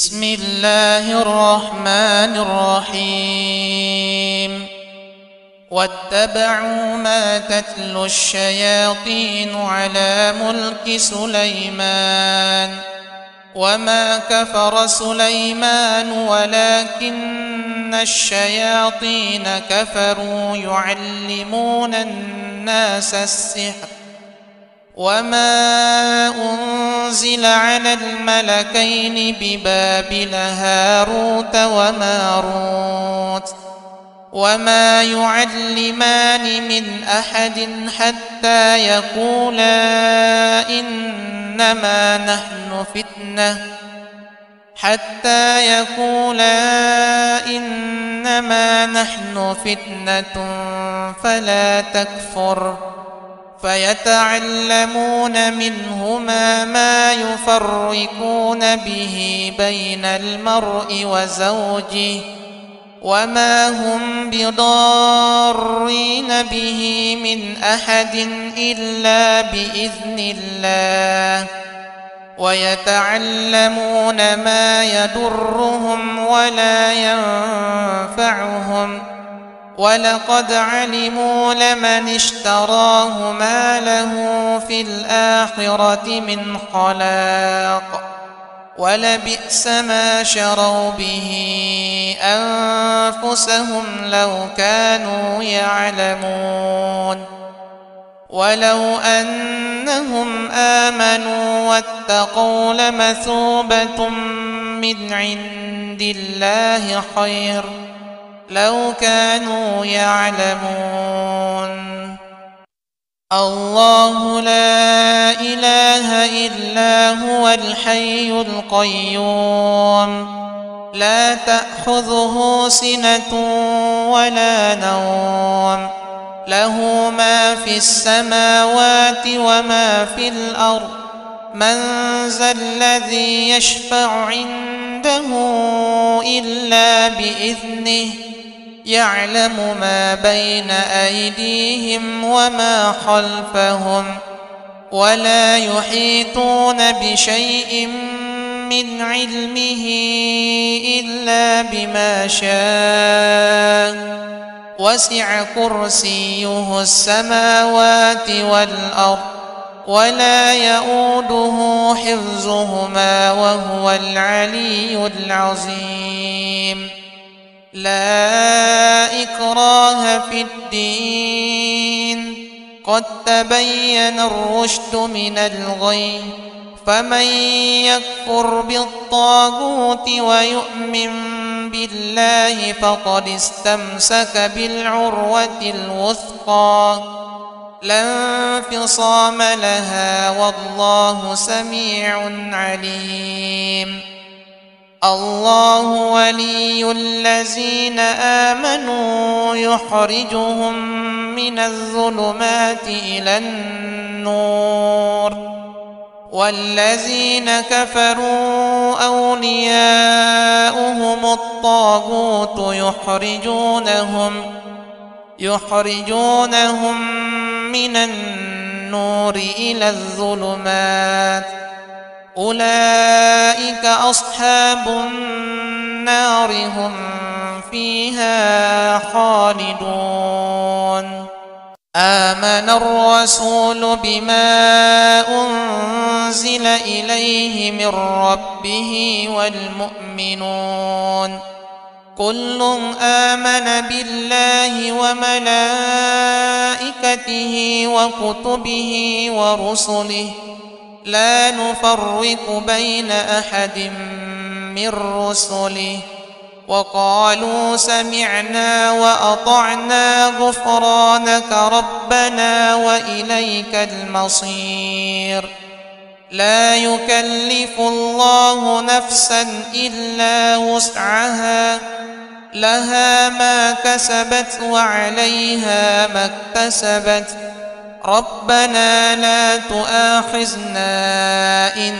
بسم الله الرحمن الرحيم واتبعوا ما تتلو الشياطين على ملك سليمان وما كفر سليمان ولكن الشياطين كفروا يعلمون الناس السحر وما أنزل على الملكين ببابل هاروت وماروت وما يعلمان من أحد حتى يقولا إنما نحن فتنة فلا تكفر فيتعلمون منهما ما يفرقون به بين المرء وزوجه وما هم بضارين به من أحد إلا بإذن الله ويتعلمون ما يضرهم ولا ينفعهم ولقد علموا لمن اشتراه ما له في الآخرة من خلاق ولبئس ما شروا به أنفسهم لو كانوا يعلمون ولو أنهم آمنوا واتقوا لمثوبة من عند الله خير لو كانوا يعلمون الله لا إله إلا هو الحي القيوم لا تأخذه سنة ولا نوم له ما في السماوات وما في الأرض من ذا الذي يشفع عنده إلا بإذنه يعلم ما بين أيديهم وما خلفهم ولا يحيطون بشيء من علمه إلا بما شاء وسع كرسيه السماوات والأرض ولا يؤوده حفظهما وهو العلي العظيم لا إكراه في الدين قد تبين الرشد من الغي فمن يكفر بالطاغوت ويؤمن بالله فقد استمسك بالعروة الوثقى لا انفصام لها والله سميع عليم الله ولي الذين آمنوا يخرجهم من الظلمات إلى النور والذين كفروا أولياؤهم الطاغوت يخرجونهم من النور إلى الظلمات أولئك أصحاب النار هم فيها خالدون آمن الرسول بما أنزل إليه من ربه والمؤمنون كل آمن بالله وملائكته وكتبه ورسله لا نفرق بين أحد من رسله وقالوا سمعنا وأطعنا غفرانك ربنا وإليك المصير لا يكلف الله نفسا إلا وسعها لها ما كسبت وعليها ما اكتسبت ربنا لا تؤاخذنا إن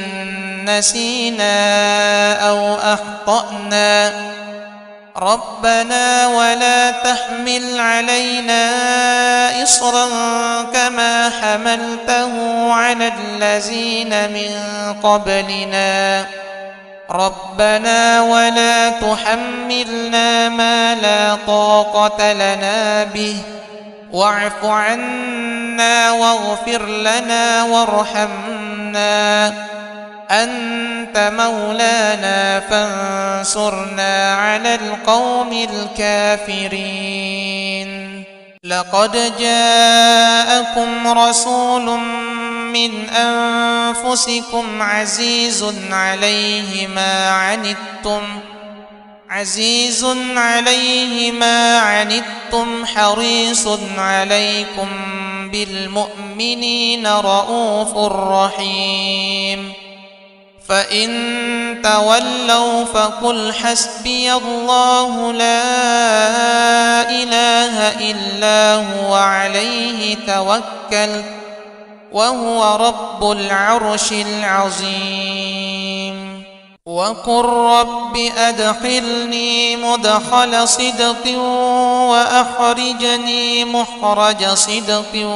نسينا أو أخطأنا ربنا ولا تحمل علينا إصرا كما حملته على الذين من قبلنا ربنا ولا تحملنا ما لا طاقة لنا به واعف عنا واغفر لنا وارحمنا أنت مولانا فانصرنا على القوم الكافرين. لقد جاءكم رسول من أنفسكم عزيز عليه ما عنتم حريص عليكم بالمؤمنين رؤوف رحيم. فإن تولوا فقل حسبي الله لا إله إلا هو عليه توكلت وهو رب العرش العظيم. وقل رب أدخلني مدخل صدق وأخرجني مخرج صدق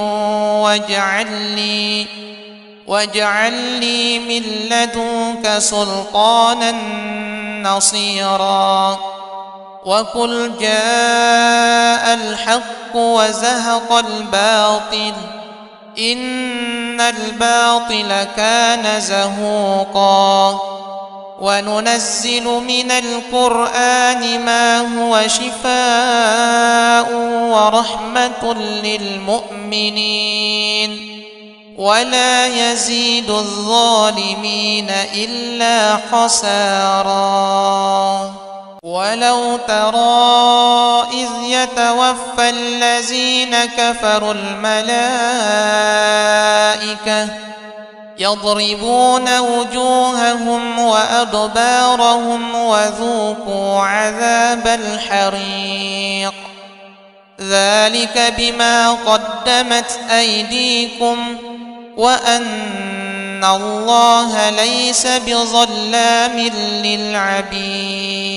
واجعل لي من لدنك سلطانا نصيرا. وقل جاء الحق وزهق الباطل إن الباطل كان زهوقا. وننزل من القرآن ما هو شفاء ورحمة للمؤمنين ولا يزيد الظالمين إلا خسارا. ولو ترى إذ يتوفى الذين كفروا الملائكة يضربون وجوههم وأدبارهم وذوقوا عذاب الحريق ذلك بما قدمت أيديكم وأن الله ليس بظلام للعبيد.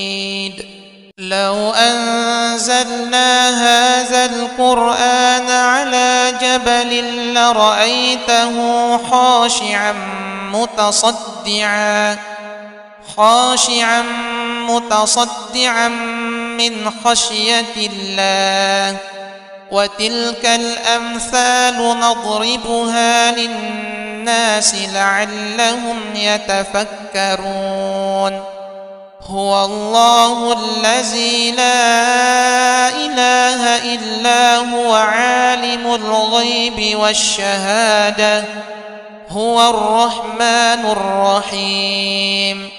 لو أنزلنا هذا القرآن على جبل لرأيته خاشعا متصدعا من خشية الله. وتلك الأمثال نضربها للناس لعلهم يتفكرون. هو الله الذي لا إله إلا هو عالم الغيب والشهادة هو الرحمن الرحيم.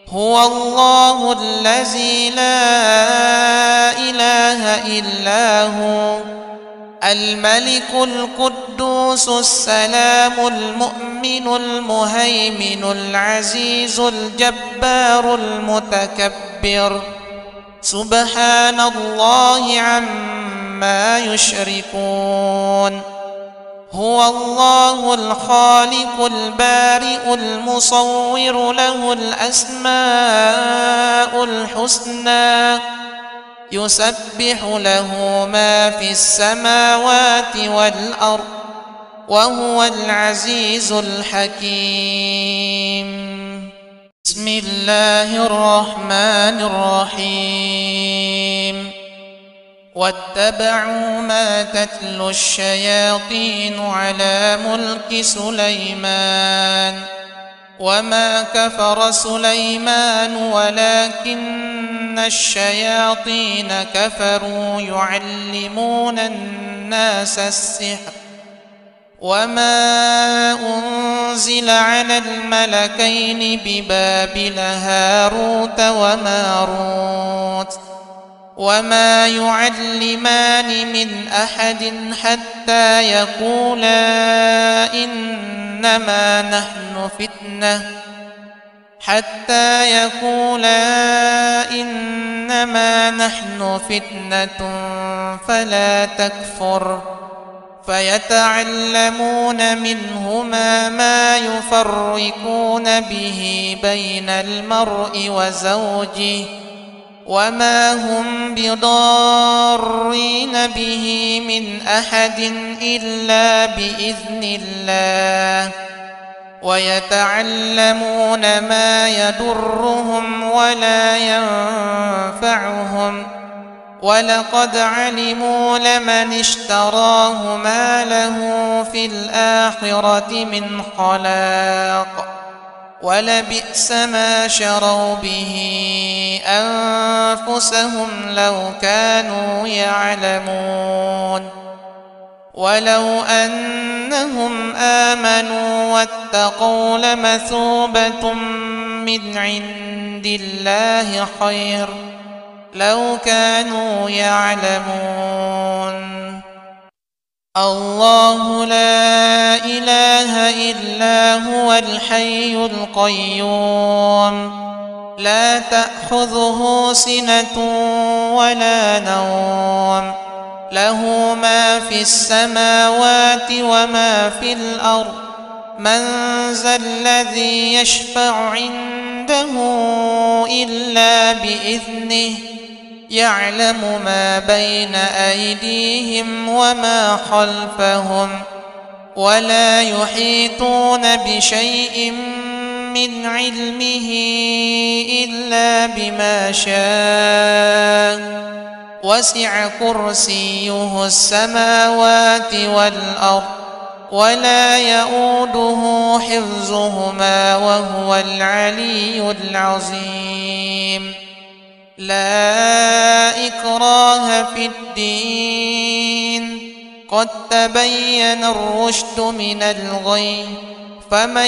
هو الله الذي لا إله إلا هو الملك القدوس السلام المؤمن المهيمن العزيز الجبار المتكبر سبحان الله عما يشركون. هو الله الخالق البارئ المصور له الأسماء الحسنى يسبح له ما في السماوات والأرض وهو العزيز الحكيم. بسم الله الرحمن الرحيم. واتبعوا ما تتلو الشياطين على ملك سليمان وما كفر سليمان ولكن الشياطين كفروا يعلمون الناس السحر وما أنزل على الملكين ببابل هاروت وماروت وما يعلمان من أحد حتى يقولا إنما نحن فتنة فلا تكفر فيتعلمون منهما ما يفرقون به بين المرء وزوجه وما هم بضارين به من أحد إلا بإذن الله ويتعلمون ما يضرهم ولا ينفعهم ولقد علموا لمن اشتراه ما له في الآخرة من خلاق ولبئس ما شروا به أنفسهم لو كانوا يعلمون ولو أنهم آمنوا واتقوا لمثوبة من عند الله خير لو كانوا يعلمون الله لا إله إلا هو الحي القيوم لا تأخذه سنة ولا نوم له ما في السماوات وما في الأرض من ذا الذي يشفع عنده إلا بإذنه يعلم ما بين أيديهم وما خلفهم ولا يحيطون بشيء من علمه إلا بما شاء وسع كرسيه السماوات والأرض ولا يؤوده حفظهما وهو العلي العظيم لا إكراه في الدين قد تبين الرشد من الغي فمن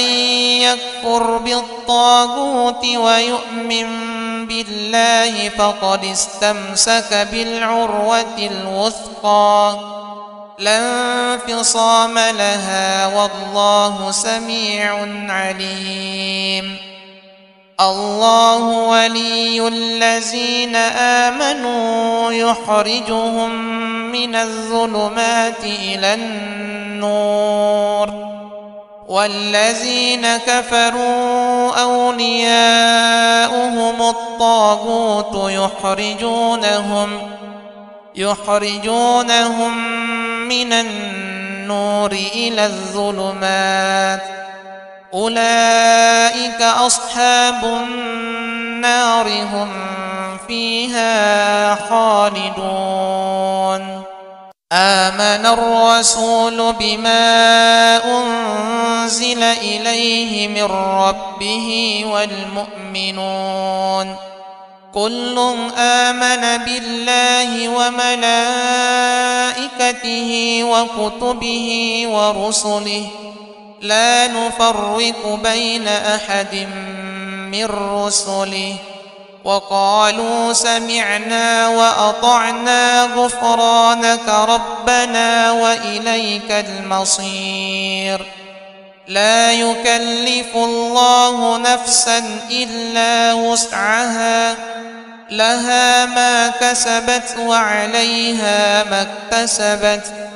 يكفر بالطاغوت ويؤمن بالله فقد استمسك بالعروة الوثقى لا انفصام لها والله سميع عليم الله ولي الذين آمنوا يخرجهم من الظلمات إلى النور والذين كفروا أولياؤهم الطاغوت يخرجونهم من النور إلى الظلمات أولئك أصحاب النار هم فيها خالدون آمن الرسول بما أنزل إليه من ربه والمؤمنون كل آمن بالله وملائكته وكتبه ورسله لا نفرق بين أحد من رسله وقالوا سمعنا وأطعنا غفرانك ربنا وإليك المصير لا يكلف الله نفسا إلا وسعها لها ما كسبت وعليها ما اكتسبت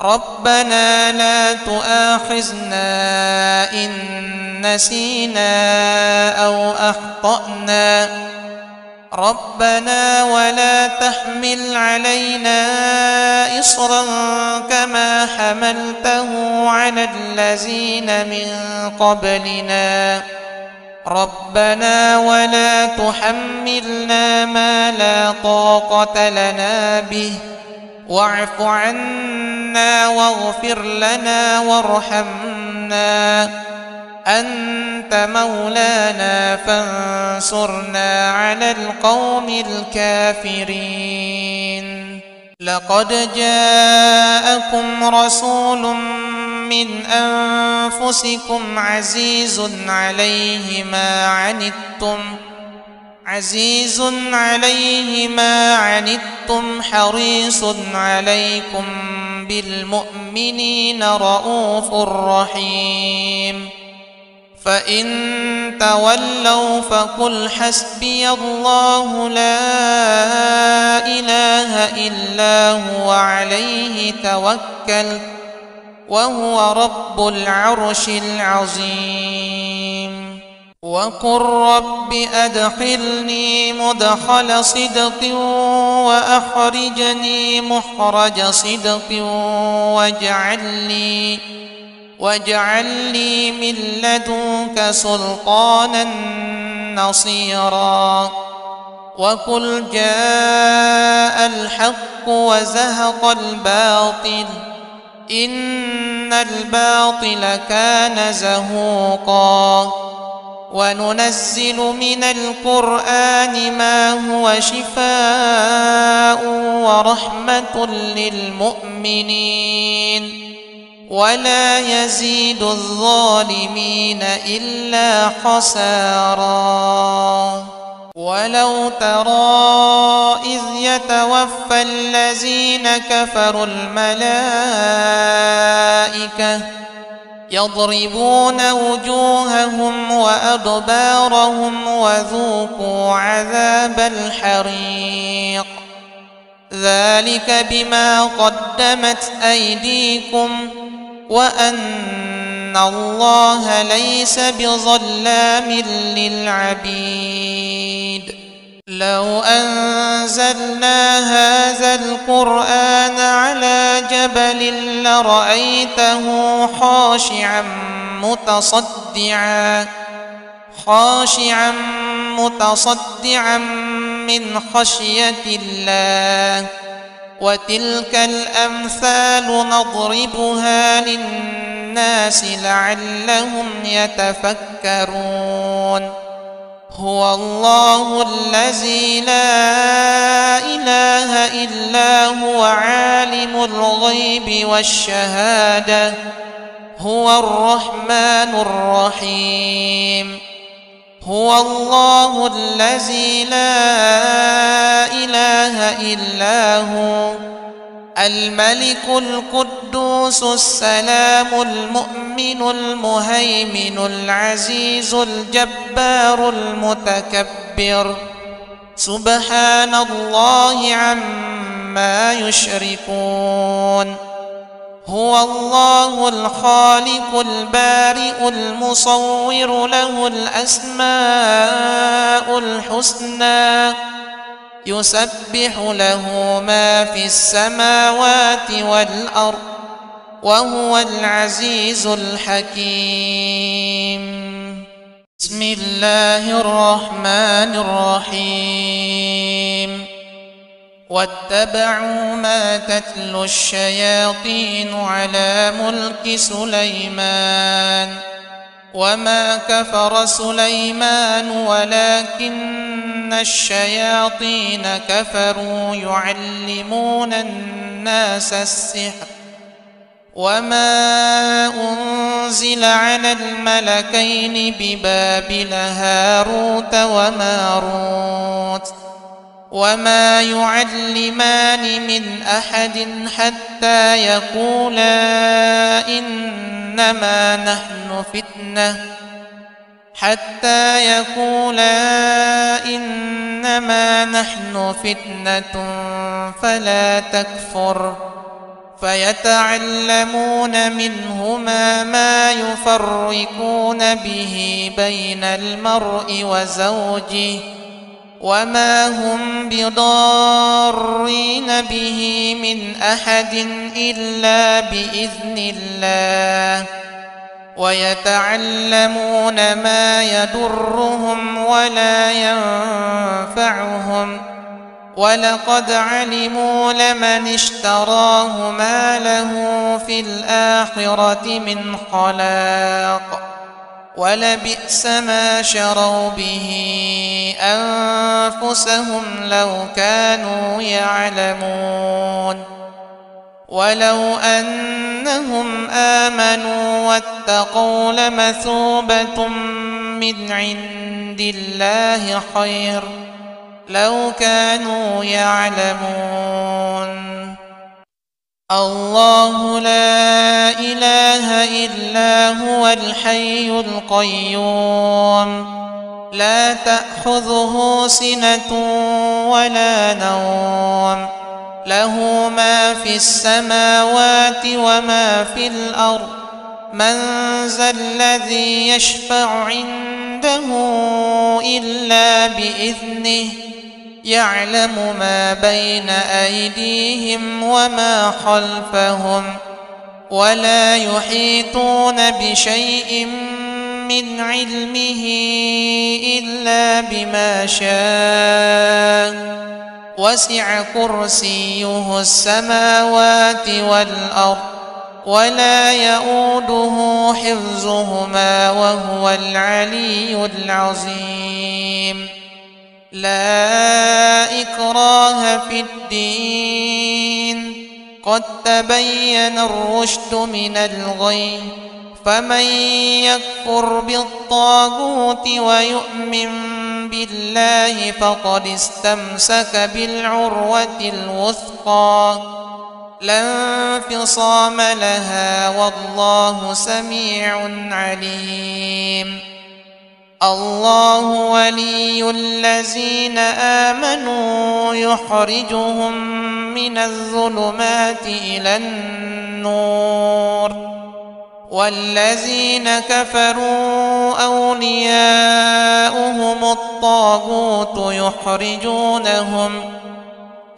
ربنا لا تؤاخذنا إن نسينا أو أخطأنا ربنا ولا تحمل علينا إصرا كما حملته على الذين من قبلنا ربنا ولا تحملنا ما لا طاقة لنا به واعف عنا واغفر لنا وارحمنا أنت مولانا فانصرنا على القوم الكافرين لقد جاءكم رسول من أنفسكم عزيز عليه ما عنتم حريص عليكم بالمؤمنين رؤوف رحيم فإن تولوا فقل حسبي الله لا إله إلا هو عليه توكلت وهو رب العرش العظيم وقل رب أدخلني مدخل صدق وأخرجني مخرج صدق واجعل لي من لدنك سلطانا نصيرا وقل جاء الحق وزهق الباطل إن الباطل كان زهوقا وننزل من القرآن ما هو شفاء ورحمة للمؤمنين ولا يزيد الظالمين إلا خسارا ولو ترى إذ يتوفى الذين كفروا الملائكة يضربون وجوههم وأدبارهم وذوقوا عذاب الحريق ذلك بما قدمت أيديكم وأن الله ليس بظلام للعبيد لو أنزلنا هذا القرآن على جبل لرأيته خاشعا متصدعا من خشية الله وتلك الأمثال نضربها للناس لعلهم يتفكرون هو الله الذي لا إله إلا هو عالم الغيب والشهادة هو الرحمن الرحيم هو الله الذي لا إله إلا هو الملك القدوس السلام المؤمن المهيمن العزيز الجبار المتكبر سبحان الله عما يشركون هو الله الخالق البارئ المصور له الأسماء الحسنى يسبح له ما في السماوات والأرض وهو العزيز الحكيم بسم الله الرحمن الرحيم واتبعوا ما تتلو الشياطين على ملك سليمان وما كفر سليمان ولكن الشياطين كفروا يعلمون الناس السحر وما أنزل على الملكين ببابل هاروت وماروت وما يعلمان من أحد حتى يقولا إنما نحن فتنة فلا تكفر فيتعلمون منهما ما يفرقون به بين المرء وزوجه وما هم بضارين به من أحد إلا بإذن الله ويتعلمون ما يضرهم ولا ينفعهم ولقد علموا لمن اشتراه ما له في الآخرة من خلاق ولبئس ما شروا به أنفسهم لو كانوا يعلمون ولو أنهم آمنوا واتقوا لمثوبة من عند الله خير لو كانوا يعلمون الله لا إله إلا هو الحي القيوم لا تأخذه سنة ولا نوم له ما في السماوات وما في الأرض من ذا الذي يشفع عنده إلا بإذنه يعلم ما بين أيديهم وما خلفهم ولا يحيطون بشيء من علمه إلا بما شاء وسع كرسيه السماوات والأرض ولا يؤوده حفظهما وهو العلي العظيم لا إكراه في الدين قد تبين الرشد من الغي فمن يكفر بالطاغوت ويؤمن بالله فقد استمسك بالعروة الوثقى لا انفصام لها والله سميع عليم الله ولي الذين آمنوا يخرجهم من الظلمات إلى النور والذين كفروا أولياؤهم الطاغوت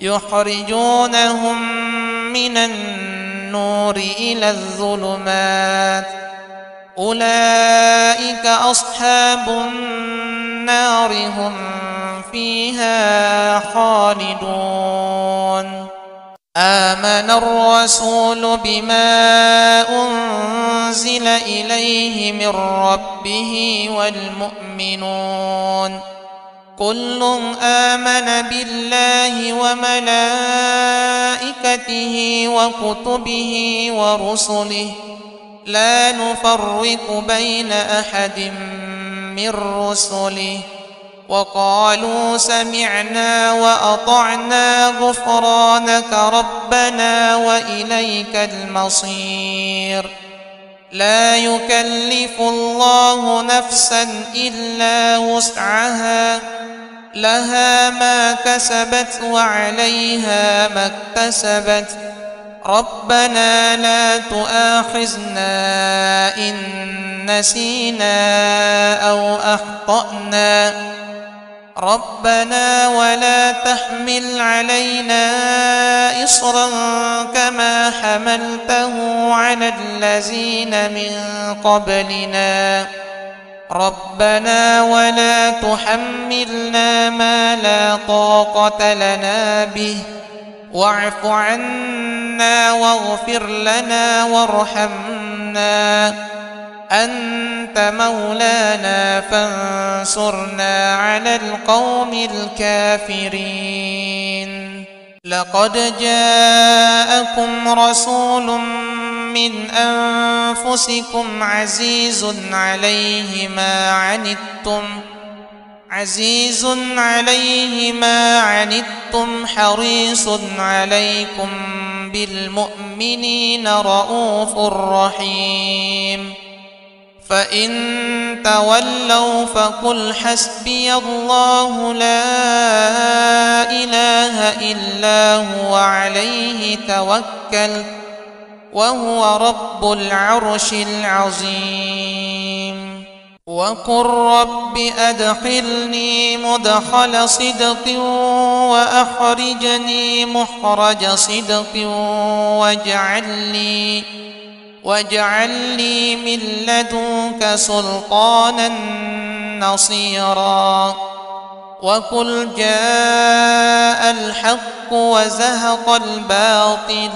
يخرجونهم من النور إلى الظلمات أولئك أصحاب النار هم فيها خالدون آمن الرسول بما أنزل إليه من ربه والمؤمنون كل آمن بالله وملائكته وكتبه ورسله لا نفرق بين أحد من رسله وقالوا سمعنا وأطعنا غفرانك ربنا وإليك المصير لا يكلف الله نفسا إلا وسعها لها ما كسبت وعليها ما اكتسبت ربنا لا تؤاخذنا إن نسينا أو أخطأنا ربنا ولا تحمل علينا إصرا كما حملته على الذين من قبلنا ربنا ولا تحملنا ما لا طاقة لنا به واعف عنا واغفر لنا وارحمنا أنت مولانا فانصرنا على القوم الكافرين لقد جاءكم رسول من أنفسكم عزيز عليه ما عنتم حريص عليكم بالمؤمنين رؤوف رحيم فإن تولوا فقل حسبي الله لا إله إلا هو عليه توكلت وهو رب العرش العظيم وقل رب أدخلني مدخل صدق وأخرجني مخرج صدق واجعل لي من لدنك سلطانا نصيرا وقل جاء الحق وزهق الباطل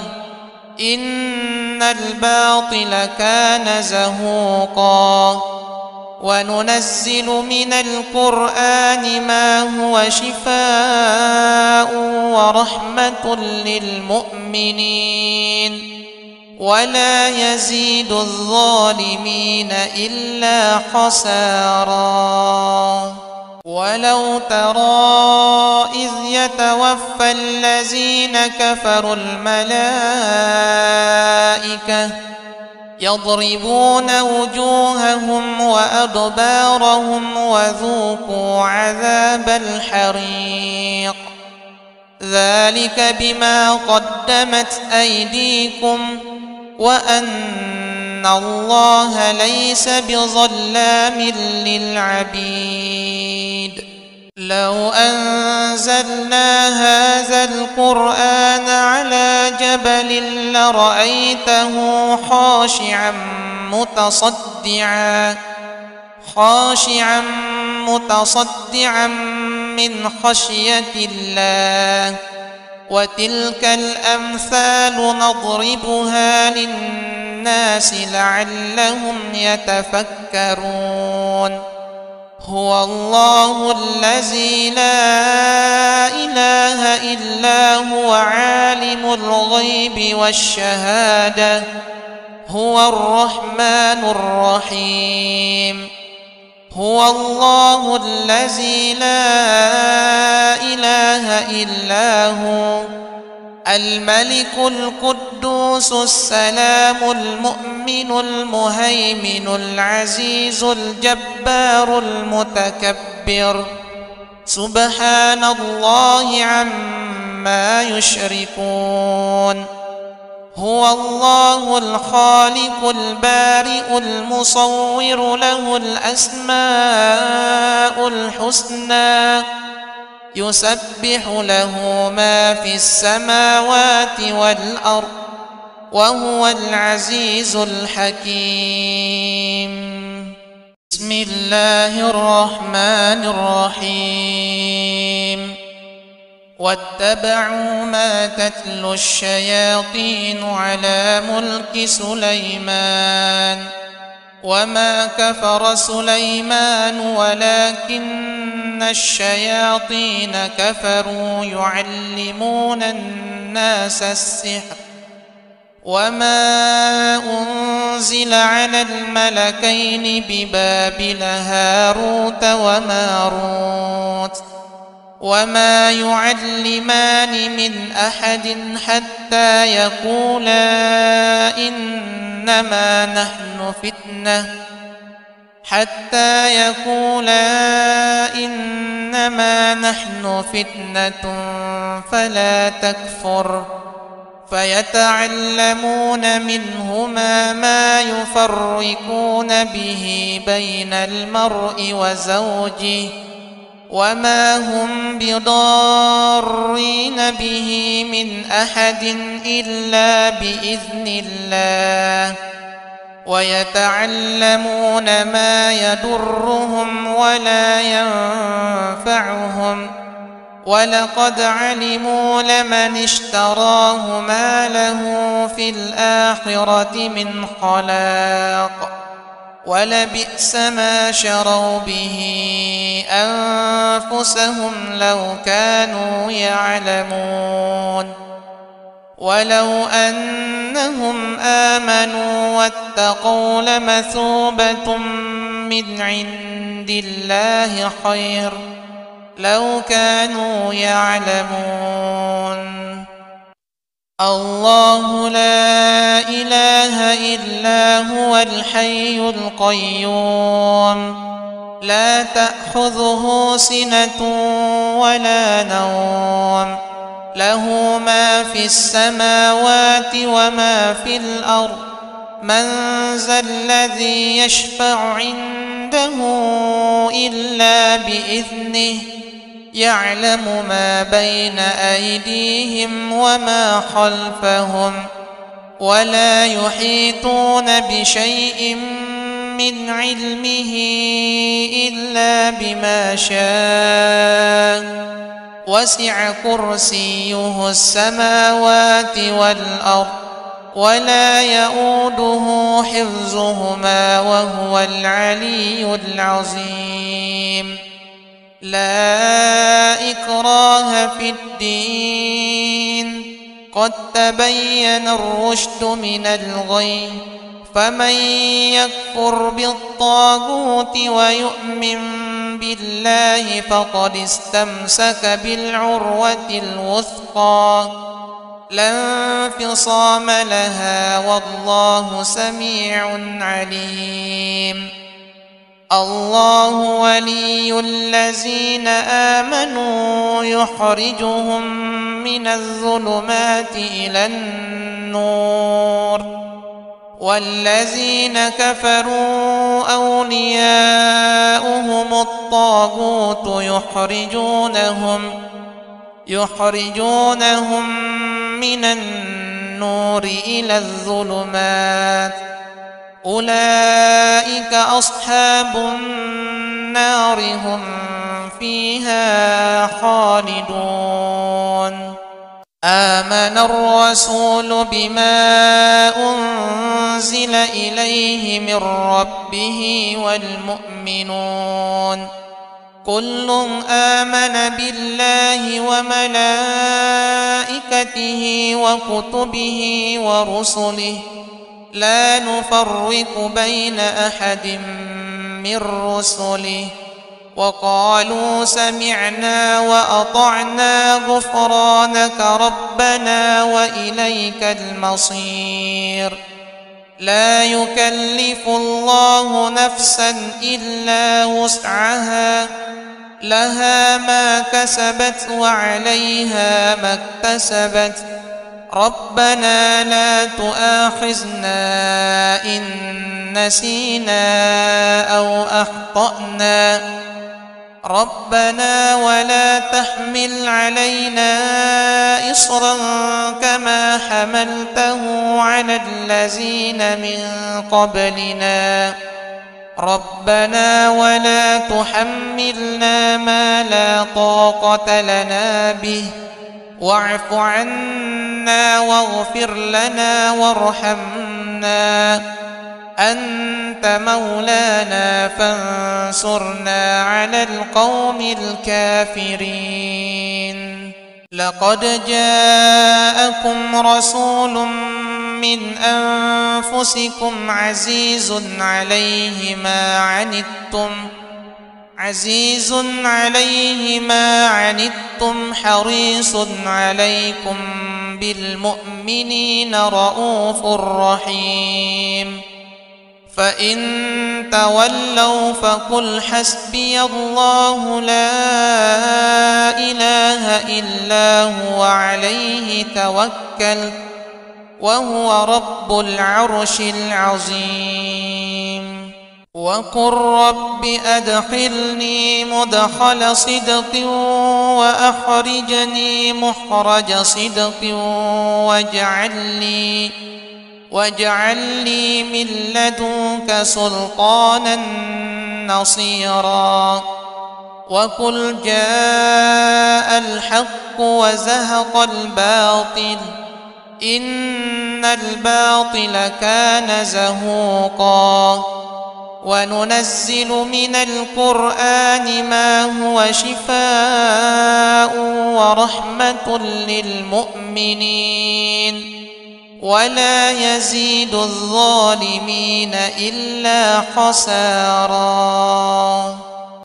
إن الباطل كان زهوقا وننزل من القرآن ما هو شفاء ورحمة للمؤمنين ولا يزيد الظالمين إلا خسارا ولو ترى إذ يتوفى الذين كفروا الملائكة يضربون وجوههم وأدبارهم وذوقوا عذاب الحريق ذلك بما قدمت أيديكم وأن الله ليس بظلام للعبيد لو أنزلنا هذا القرآن على جبل لرأيته خاشعا متصدعا من خشية الله. وتلك الأمثال نضربها للناس لعلهم يتفكرون. هو الله الذي لا إله إلا هو عالم الغيب والشهادة، هو الرحمن الرحيم. هو الله الذي لا إله إلا هو الملك القدوس السلام المؤمن المهيمن العزيز الجبار المتكبر، سبحان الله عما يشركون. هو الله الخالق البارئ المصور، له الأسماء الحسنى، يسبح له ما في السماوات والأرض، وهو العزيز الحكيم. بسم الله الرحمن الرحيم. واتبعوا ما تتلو الشياطين على ملك سليمان، وما كفر سليمان ولكن الشياطين كفروا يعلمون الناس السحر. وما أنزل على الملكين ببابل هاروت وماروت وما يعلمان من أحد حتى يقولا إنما نحن فتنة فلا تكفر. فيتعلمون منهما ما يفرقون به بين المرء وزوجه، وما هم بضارين به من أحد إلا بإذن الله. ويتعلمون ما يضرهم ولا ينفعهم، ولقد علموا لمن اشتراه ما له في الآخرة من خلاق، ولبئس ما شروا به أنفسهم لو كانوا يعلمون. ولو أنهم آمنوا واتقوا لمثوبة من عند الله خير لو كانوا يعلمون. الله لا إله إلا هو الحي القيوم، لا تأخذه سنة ولا نوم، له ما في السماوات وما في الأرض. من ذا الذي يشفع عنده إلا بإذنه، يعلم ما بين أيديهم وما خلفهم، ولا يحيطون بشيء من علمه إلا بما شاء. وسع كرسيه السماوات والأرض، ولا يؤوده حفظهما، وهو العلي العظيم. لا إكراه في الدين، قد تبين الرشد من الغي. فمن يكفر بالطاغوت ويؤمن بالله فقد استمسك بالعروة الوثقى، لا انفصام لها، والله سميع عليم. الله ولي الذين آمنوا يخرجهم من الظلمات إلى النور، والذين كفروا أولياؤهم الطاغوت يخرجونهم من النور إلى الظلمات أولئك أصحاب النار هم فيها خالدون آمن الرسول بما أنزل إليه من ربه والمؤمنون كل آمن بالله وملائكته وكتبه ورسله لا نفرق بين أحد من رسله وقالوا سمعنا وأطعنا غفرانك ربنا وإليك المصير لا يكلف الله نفسا إلا وسعها لها ما كسبت وعليها ما اكتسبت ربنا لا تؤاخذنا إن نسينا أو أخطأنا ربنا ولا تحمل علينا إصرا كما حملته على الذين من قبلنا ربنا ولا تحملنا ما لا طاقة لنا به واعف عنا واغفر لنا وارحمنا أنت مولانا فانصرنا على القوم الكافرين لقد جاءكم رسول من أنفسكم عزيز عليه ما عنتم حريص عليكم بالمؤمنين رؤوف رحيم فإن تولوا فقل حسبي الله لا إله إلا هو عليه توكلت وهو رب العرش العظيم وقل رب أدخلني مدخل صدق وأخرجني مخرج صدق واجعل لي من لدنك سلطانا نصيرا وقل جاء الحق وزهق الباطل إن الباطل كان زهوقا وننزل من القرآن ما هو شفاء ورحمة للمؤمنين ولا يزيد الظالمين إلا خسارا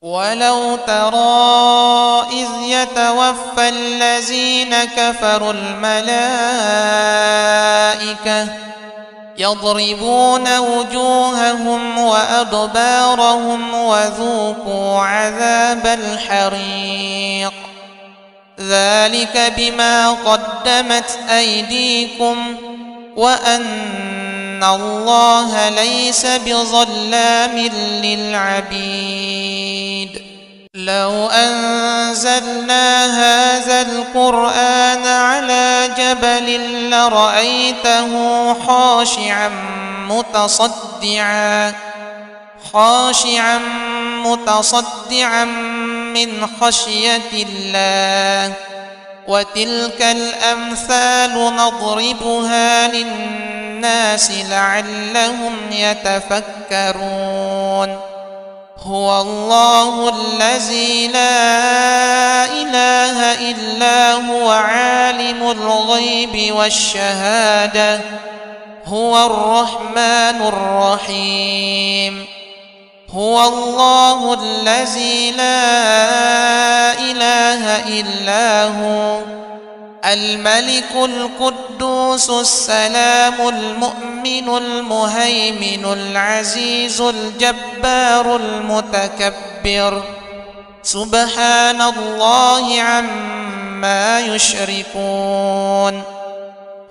ولو ترى إذ يتوفى الذين كفروا الملائكة يضربون وجوههم وأدبارهم وذوقوا عذاب الحريق ذلك بما قدمت أيديكم وأن الله ليس بظلام للعبيد لو أنزلنا هذا القرآن على جبل لرأيته خاشعا متصدعا من خشية الله وتلك الأمثال نضربها للناس لعلهم يتفكرون هو الله الذي لا إله إلا هو عالم الغيب والشهادة هو الرحمن الرحيم هو الله الذي لا إله إلا هو الملك القدوس السلام المؤمن المهيمن العزيز الجبار المتكبر سبحان الله عما يشركون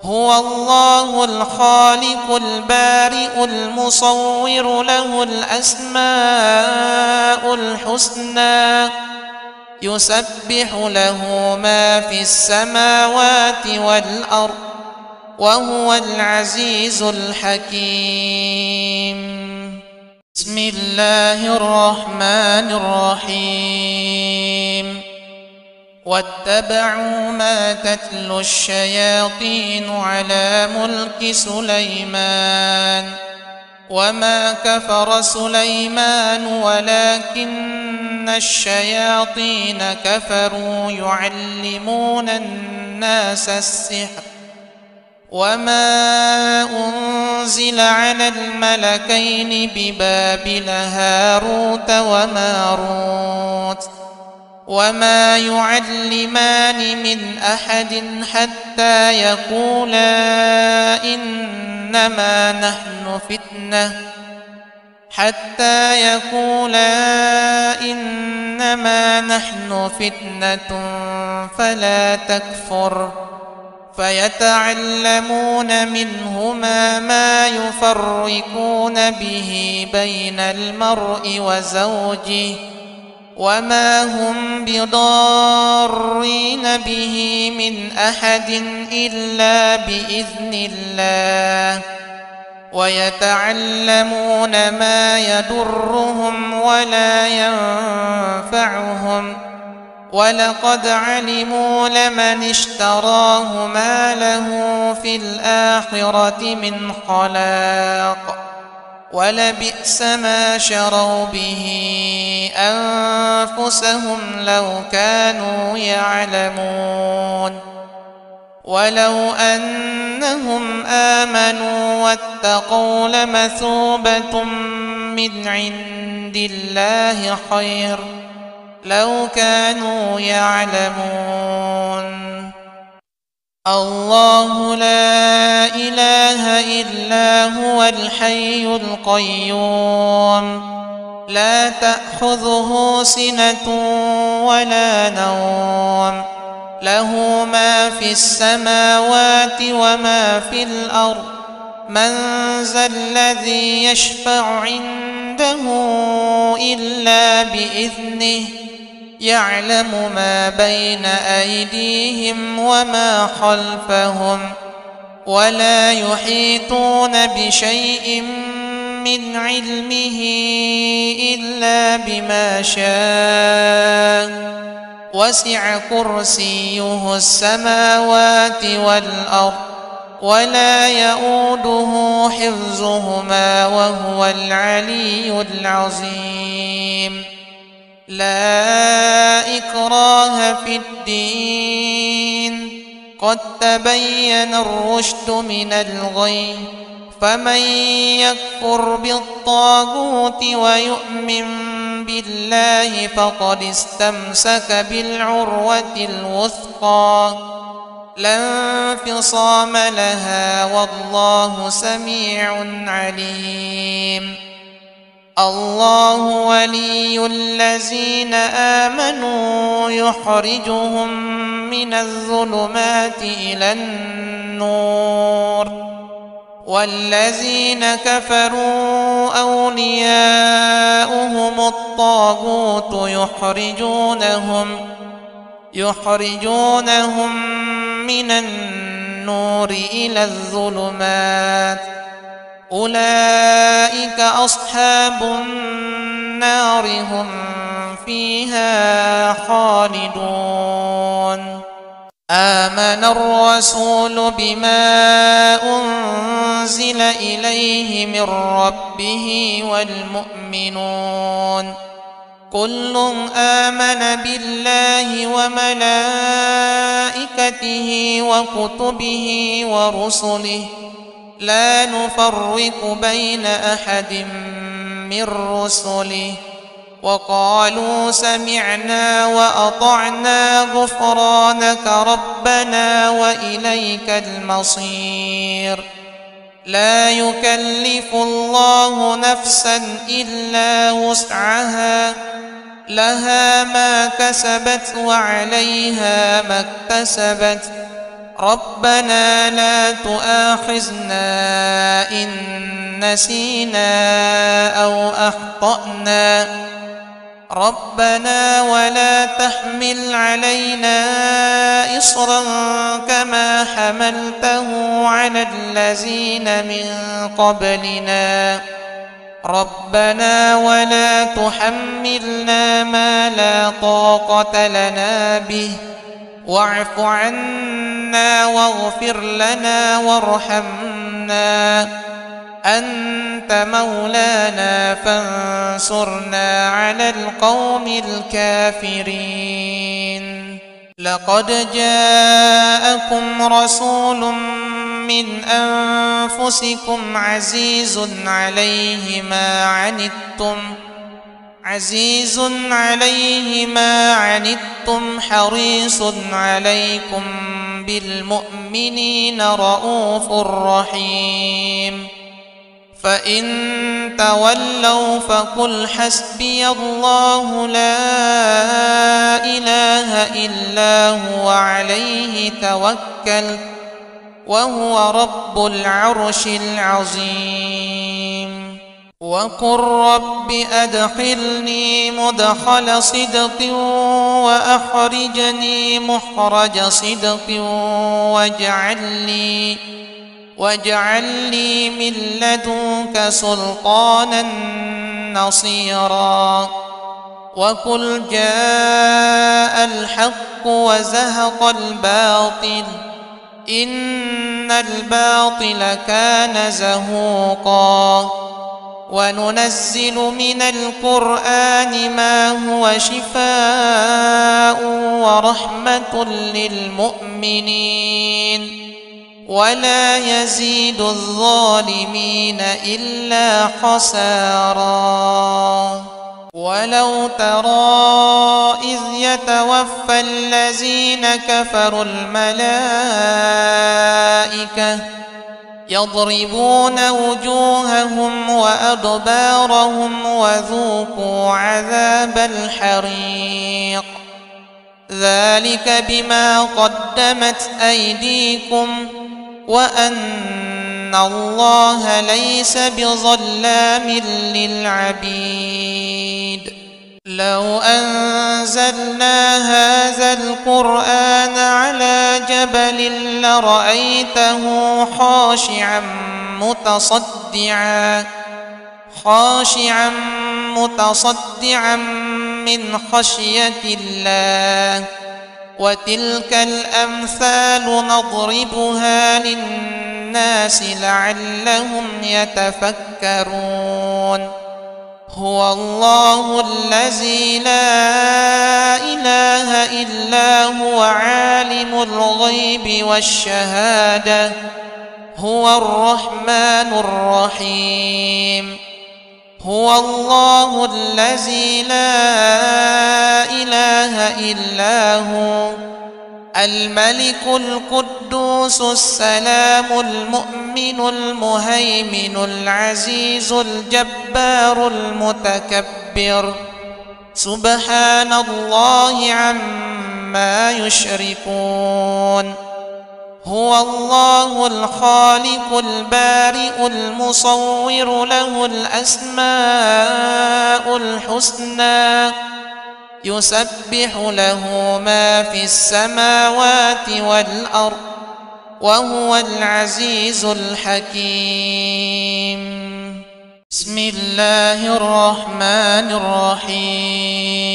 هو الله الخالق البارئ المصور له الأسماء الحسنى يسبح له ما في السماوات والأرض وهو العزيز الحكيم. بسم الله الرحمن الرحيم. واتبعوا ما تتلو الشياطين على ملك سليمان وما كفر سليمان ولكن الشياطين كفروا يعلمون الناس السحر وما أنزل على الملكين ببابل هاروت وماروت وما يعلمان من أحد حتى يقولا إنما نحن فتنة فلا تكفر فيتعلمون منهما ما يفرقون به بين المرء وزوجه وما هم بضارين به من أحد إلا بإذن الله ويتعلمون ما يضرهم ولا ينفعهم ولقد علموا لمن اشتراه ما له في الآخرة من خلاق ولبئس ما شروا به أنفسهم لو كانوا يعلمون ولو أنهم آمنوا واتقوا لمثوبة من عند الله خير لو كانوا يعلمون. الله لا إله إلا هو الحي القيوم لا تأخذه سنة ولا نوم له ما في السماوات وما في الأرض من ذا الذي يشفع عنده إلا بإذنه يعلم ما بين أيديهم وما خلفهم ولا يحيطون بشيء من علمه إلا بما شاء وسع كرسيه السماوات والأرض ولا يؤوده حفظهما وهو العلي العظيم. لا إكراه في الدين قد تبين الرشد من الغي فمن يكفر بالطاغوت ويؤمن بالله فقد استمسك بالعروة الوثقى لا انفصام لها والله سميع عليم. الله ولي الذين آمنوا يخرجهم من الظلمات إلى النور والذين كفروا أولياؤهم الطاغوت يخرجونهم من النور إلى الظلمات أولئك أصحاب النار هم فيها خالدون. آمن الرسول بما أنزل إليه من ربه والمؤمنون كل آمن بالله وملائكته وكتبه ورسله لا نفرق بين أحد من رسله وقالوا سمعنا وأطعنا غفرانك ربنا وإليك المصير. لا يكلف الله نفسا إلا وسعها لها ما كسبت وعليها ما اكتسبت ربنا لا تؤاخذنا إن نسينا أو أخطأنا ربنا ولا تحمل علينا إصرا كما حملته على الذين من قبلنا ربنا ولا تحملنا ما لا طاقة لنا به واعف عنا واغفر لنا وارحمنا أنت مولانا فانصرنا على القوم الكافرين لقد جاءكم رسول من أنفسكم عزيز عليه ما عنتم حريص عليكم بالمؤمنين رؤوف رحيم فإن تولوا فقل حسبي الله لا إله إلا هو عليه توكلت وهو رب العرش العظيم وقل رب أدخلني مدخل صدق وأخرجني مخرج صدق واجعل لي من لدنك سلطانا نصيرا وقل جاء الحق وزهق الباطل إن الباطل كان زهوقا وننزل من القرآن ما هو شفاء ورحمة للمؤمنين ولا يزيد الظالمين إلا خسارا ولو ترى إذ يتوفى الذين كفروا الملائكة يضربون وجوههم وأدبارهم وذوقوا عذاب الحريق ذلك بما قدمت أيديكم وأن الله ليس بظلام للعبيد لو أنزلنا هذا القرآن على جبل لرأيته خاشعا متصدعا من خشية الله وتلك الأمثال نضربها للناس لعلهم يتفكرون هو الله الذي لا إله إلا هو عالم الغيب والشهادة هو الرحمن الرحيم هو الله الذي لا إله إلا هو الملك القدوس السلام المؤمن المهيمن العزيز الجبار المتكبر سبحان الله عما يشركون هو الله الخالق البارئ المصور له الأسماء الحسنى يسبح له ما في السماوات والأرض وهو العزيز الحكيم بسم الله الرحمن الرحيم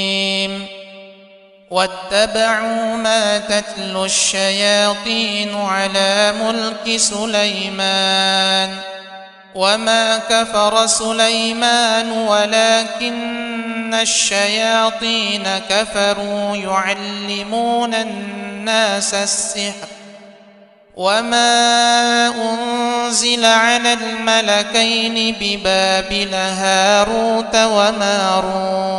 واتبعوا ما تتلو الشياطين على ملك سليمان وما كفر سليمان ولكن الشياطين كفروا يعلمون الناس السحر وما أنزل على الملكين ببابل هاروت وماروت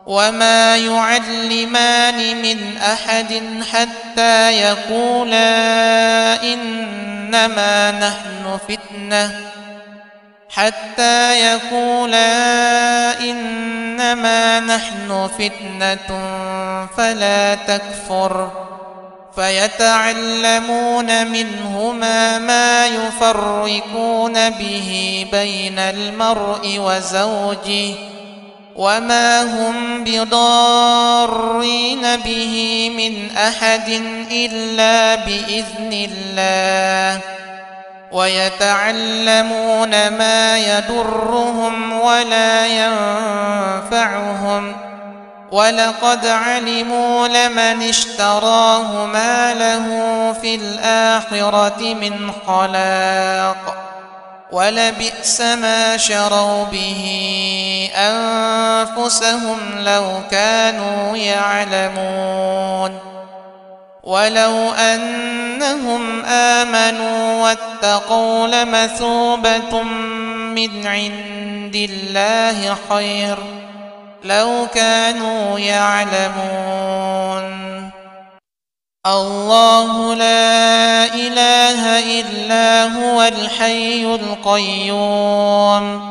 وما يعلمان من أحد حتى يقولا إنما نحن فتنة فلا تكفر فيتعلمون منهما ما يفرقون به بين المرء وزوجه وما هم بضارين به من أحد إلا بإذن الله ويتعلمون ما يضرهم ولا ينفعهم ولقد علموا لمن اشتراه ما له في الآخرة من خلاق ولبئس ما شروا به أنفسهم لو كانوا يعلمون ولو أنهم آمنوا واتقوا لمثوبة من عند الله خير لو كانوا يعلمون الله لا إله إلا هو الحي القيوم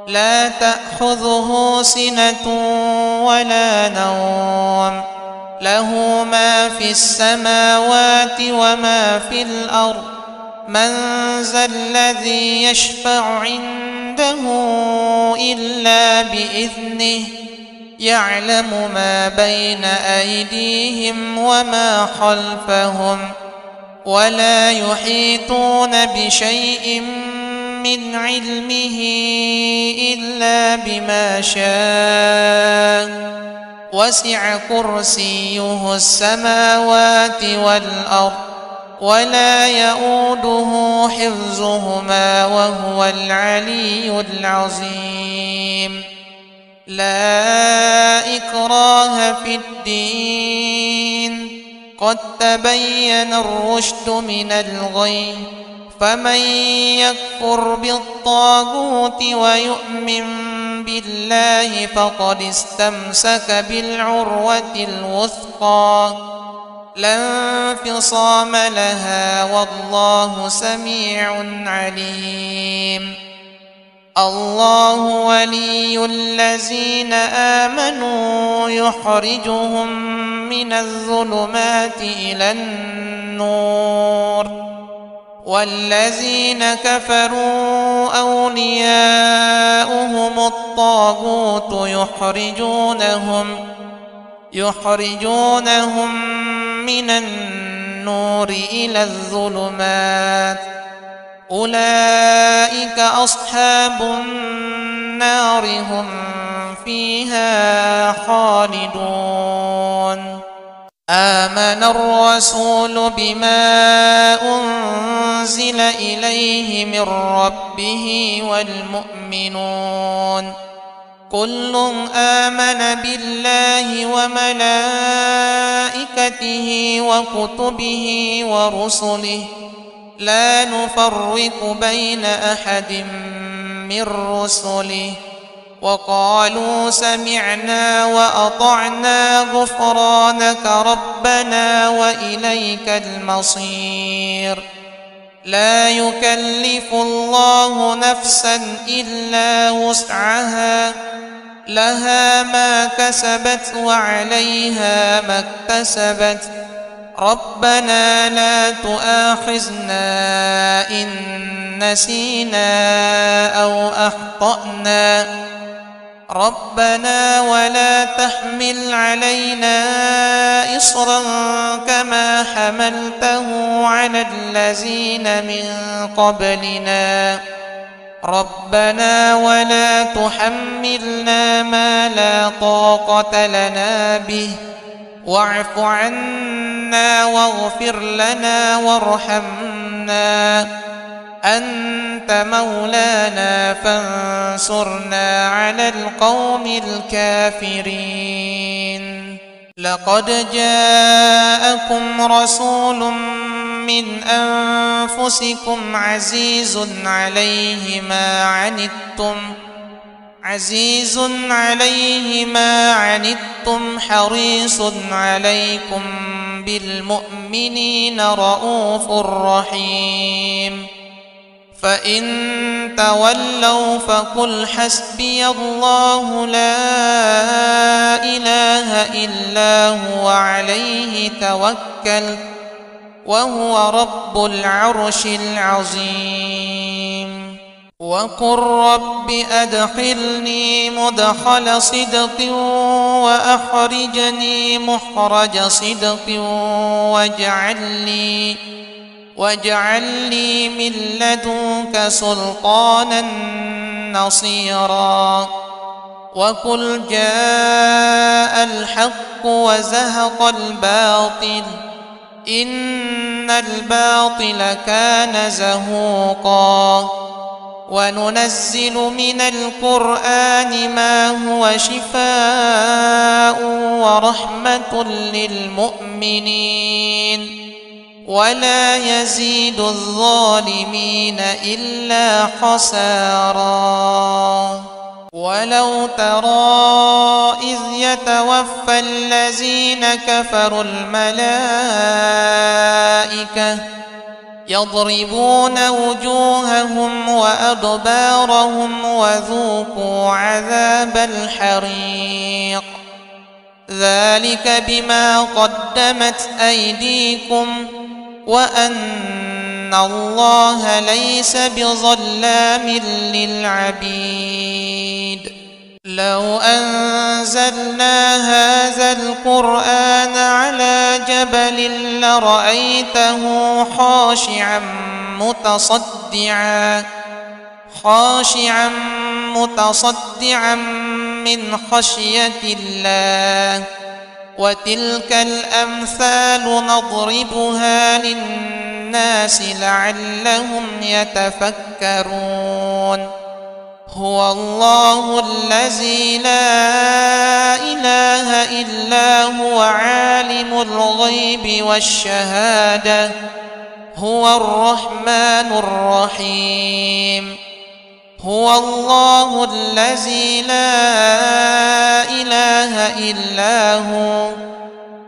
لا تأخذه سنة ولا نوم له ما في السماوات وما في الأرض من ذا الذي يشفع عنده إلا بإذنه يعلم ما بين أيديهم وما خلفهم ولا يحيطون بشيء من علمه إلا بما شاء وسع كرسيه السماوات والأرض ولا يؤوده حفظهما وهو العلي العظيم لا إكراه في الدين قد تبين الرشد من الغي فمن يكفر بالطاغوت ويؤمن بالله فقد استمسك بالعروة الوثقى لا انفصام لها والله سميع عليم الله ولي الذين آمنوا يخرجهم من الظلمات إلى النور والذين كفروا أولياؤهم الطاغوت يخرجونهم من النور إلى الظلمات أولئك أصحاب النار هم فيها خالدون آمن الرسول بما أنزل إليه من ربه والمؤمنون كل آمن بالله وملائكته وكتبه ورسله لا نفرق بين أحد من رسله وقالوا سمعنا وأطعنا غفرانك ربنا وإليك المصير لا يكلف الله نفسا إلا وسعها لها ما كسبت وعليها ما اكتسبت ربنا لا تؤاخذنا إن نسينا أو أخطأنا ربنا ولا تحمل علينا إصرا كما حملته على الذين من قبلنا ربنا ولا تحملنا ما لا طاقة لنا به واعف عنا واغفر لنا وارحمنا أنت مولانا فانصرنا على القوم الكافرين لقد جاءكم رسول من أنفسكم عزيز عليه ما عنتم حريص عليكم بالمؤمنين رؤوف رحيم فإن تولوا فقل حسبي الله لا إله إلا هو عليه توكلت وهو رب العرش العظيم. وقل رب أدخلني مدخل صدق وأخرجني مخرج صدق واجعل لي من لدنك سلطانا نصيرا. وقل جاء الحق وزهق الباطل إن الباطل كان زهوقا. وننزل من القرآن ما هو شفاء ورحمة للمؤمنين ولا يزيد الظالمين إلا خسارا. ولو ترى إذ يتوفى الذين كفروا الملائكة يضربون وجوههم وأدبارهم وذوقوا عذاب الحريق ذلك بما قدمت أيديكم وأن الله ليس بظلام للعبيد. لو أنزلنا هذا القرآن على جبل لرأيته خاشعا متصدعا من خشية الله. وتلك الأمثال نضربها للناس لعلهم يتفكرون. هو الله الذي لا إله إلا هو عالم الغيب والشهادة هو الرحمن الرحيم. هو الله الذي لا إله إلا هو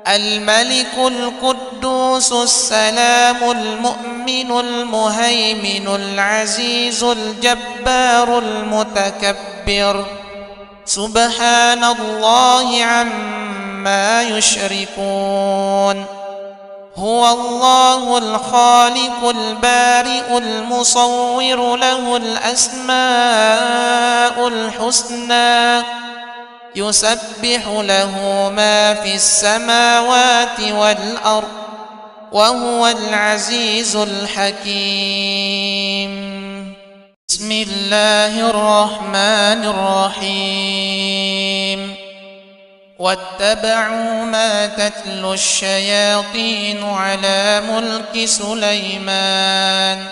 الملك القدوس السلام المؤمن المهيمن العزيز الجبار المتكبر سبحان الله عما يشركون. هو الله الخالق البارئ المصور له الأسماء الحسنى يسبح له ما في السماوات والأرض وهو العزيز الحكيم. بسم الله الرحمن الرحيم. واتبعوا ما تتلو الشياطين على ملك سليمان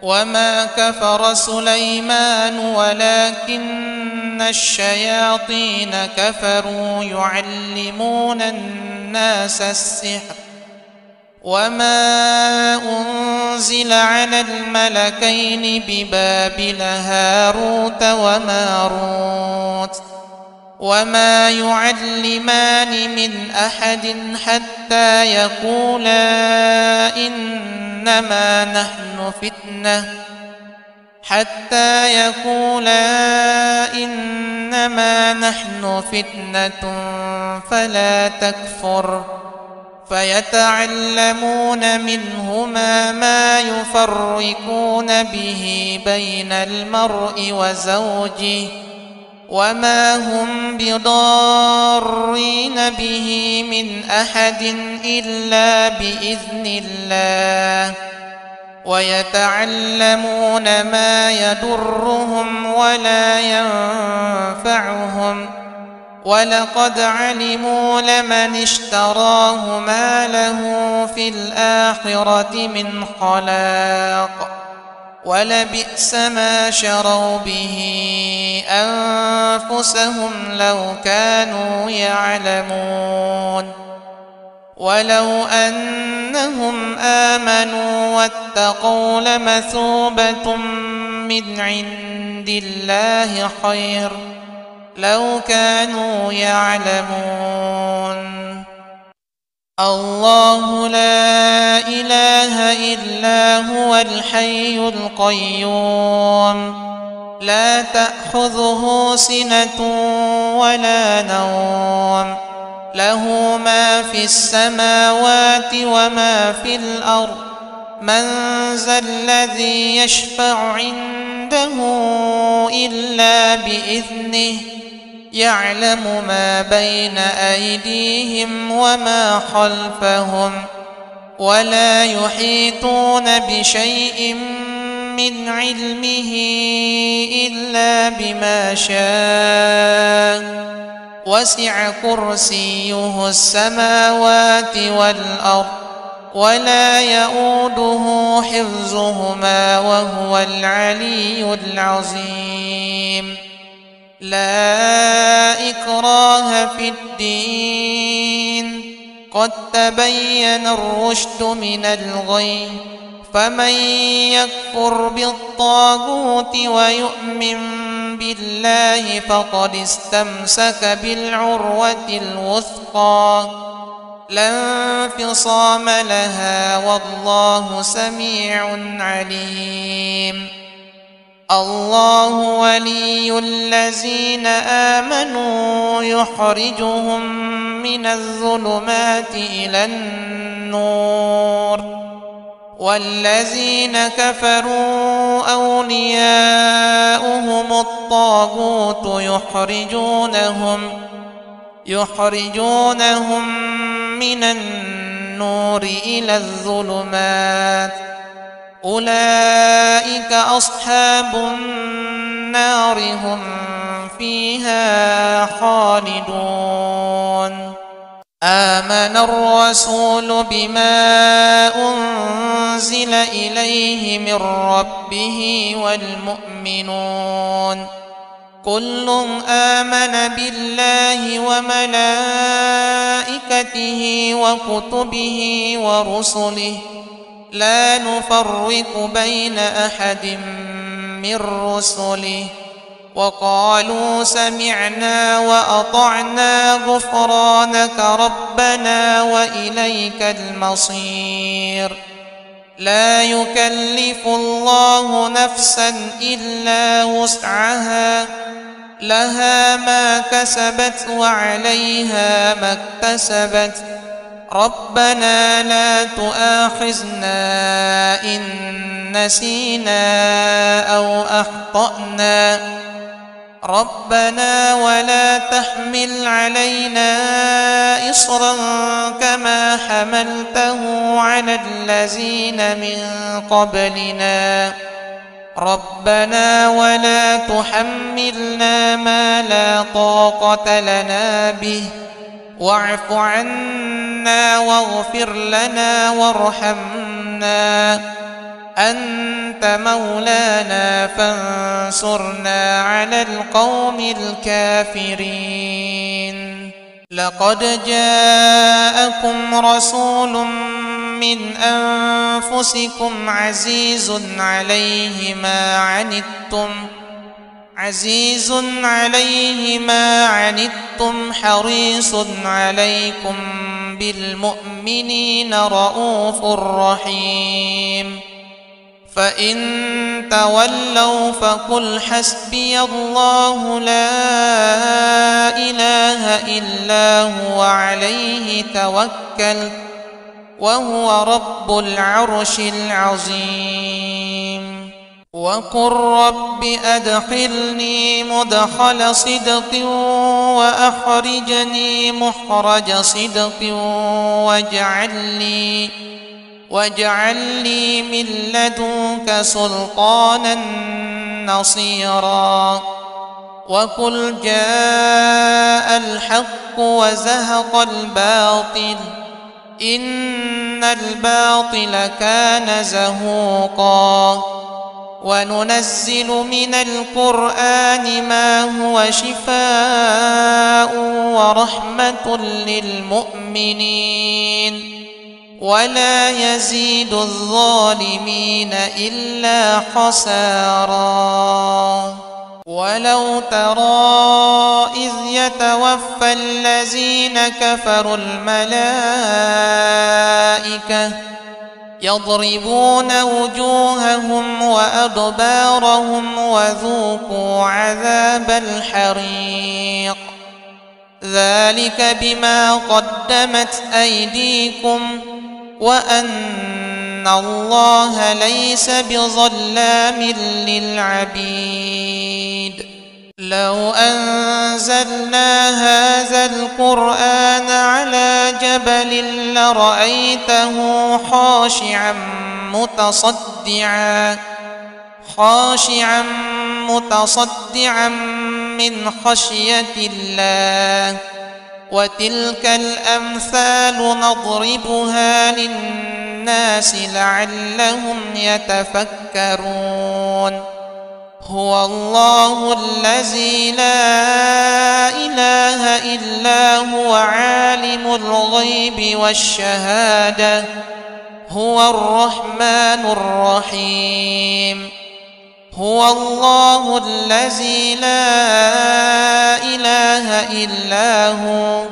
وما كفر سليمان ولكن الشياطين كفروا يعلمون الناس السحر وما أنزل على الملكين ببابل هاروت وماروت وما يعلمان من أحد حتى يقولا إنما نحن فتنة فلا تكفر فيتعلمون منهما ما يفرقون به بين المرء وزوجه وما هم بضارين به من أحد إلا بإذن الله ويتعلمون ما يضرهم ولا ينفعهم ولقد علموا لمن اشتراه ما له في الآخرة من خلاق ولبئس ما شروا به أنفسهم لو كانوا يعلمون. ولو أنهم آمنوا واتقوا لمثوبة من عند الله خير لو كانوا يعلمون. الله لا إله إلا هو الحي القيوم لا تأخذه سنة ولا نوم له ما في السماوات وما في الأرض من ذا الذي يشفع عنده إلا بإذنه يعلم ما بين أيديهم وما خلفهم ولا يحيطون بشيء من علمه إلا بما شاء وسع كرسيه السماوات والأرض ولا يؤوده حفظهما وهو العلي العظيم لا إكراه في الدين قد تبين الرشد من الغي فمن يكفر بالطاغوت ويؤمن بالله فقد استمسك بالعروة الوثقى لا انفصام لها والله سميع عليم الله ولي الذين آمنوا يخرجهم من الظلمات إلى النور والذين كفروا أولياؤهم الطاغوت يخرجونهم من النور إلى الظلمات أولئك أصحاب النار هم فيها خالدون آمن الرسول بما أنزل إليه من ربه والمؤمنون كل آمن بالله وملائكته وكتبه ورسله لا نفرق بين أحد من رسله وقالوا سمعنا وأطعنا غفرانك ربنا وإليك المصير لا يكلف الله نفسا إلا وسعها لها ما كسبت وعليها ما اكتسبت ربنا لا تؤاخذنا إن نسينا أو أخطأنا ربنا ولا تحمل علينا إصرا كما حملته على الذين من قبلنا ربنا ولا تحملنا ما لا طاقة لنا به واعف عنا واغفر لنا وارحمنا أنت مولانا فانصرنا على القوم الكافرين لقد جاءكم رسول من أنفسكم عزيز عليه ما عنتم حريص عليكم بالمؤمنين رؤوف رحيم فإن تولوا فقل حسبي الله لا إله إلا هو عليه توكلت وهو رب العرش العظيم وقل رب أدخلني مدخل صدق وأخرجني مخرج صدق واجعل لي من لدنك سلطانا نصيرا وقل جاء الحق وزهق الباطل إن الباطل كان زهوقا وننزل من القرآن ما هو شفاء ورحمة للمؤمنين ولا يزيد الظالمين إلا خسارا ولو ترى إذ يتوفى الذين كفروا الملائكة يضربون وجوههم وأدبارهم وذوقوا عذاب الحريق ذلك بما قدمت أيديكم وأن الله ليس بظلام للعبيد. لو أنزلنا هذا القرآن على جبل لرأيته خاشعا متصدعا من خشية الله. وتلك الأمثال نضربها للناس لعلهم يتفكرون. هو الله الذي لا إله إلا هو عالم الغيب والشهادة هو الرحمن الرحيم. هو الله الذي لا إله إلا هو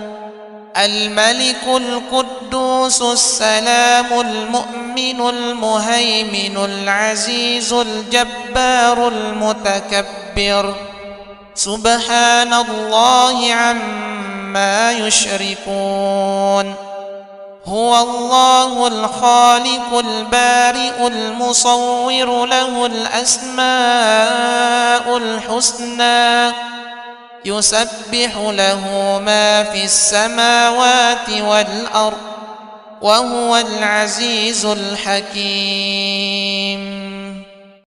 الملك القدوس السلام المؤمن المهيمن العزيز الجبار المتكبر. سبحان الله عما يشركون. هو الله الخالق البارئ المصور له الأسماء الحسنى يسبح له ما في السماوات والأرض وهو العزيز الحكيم.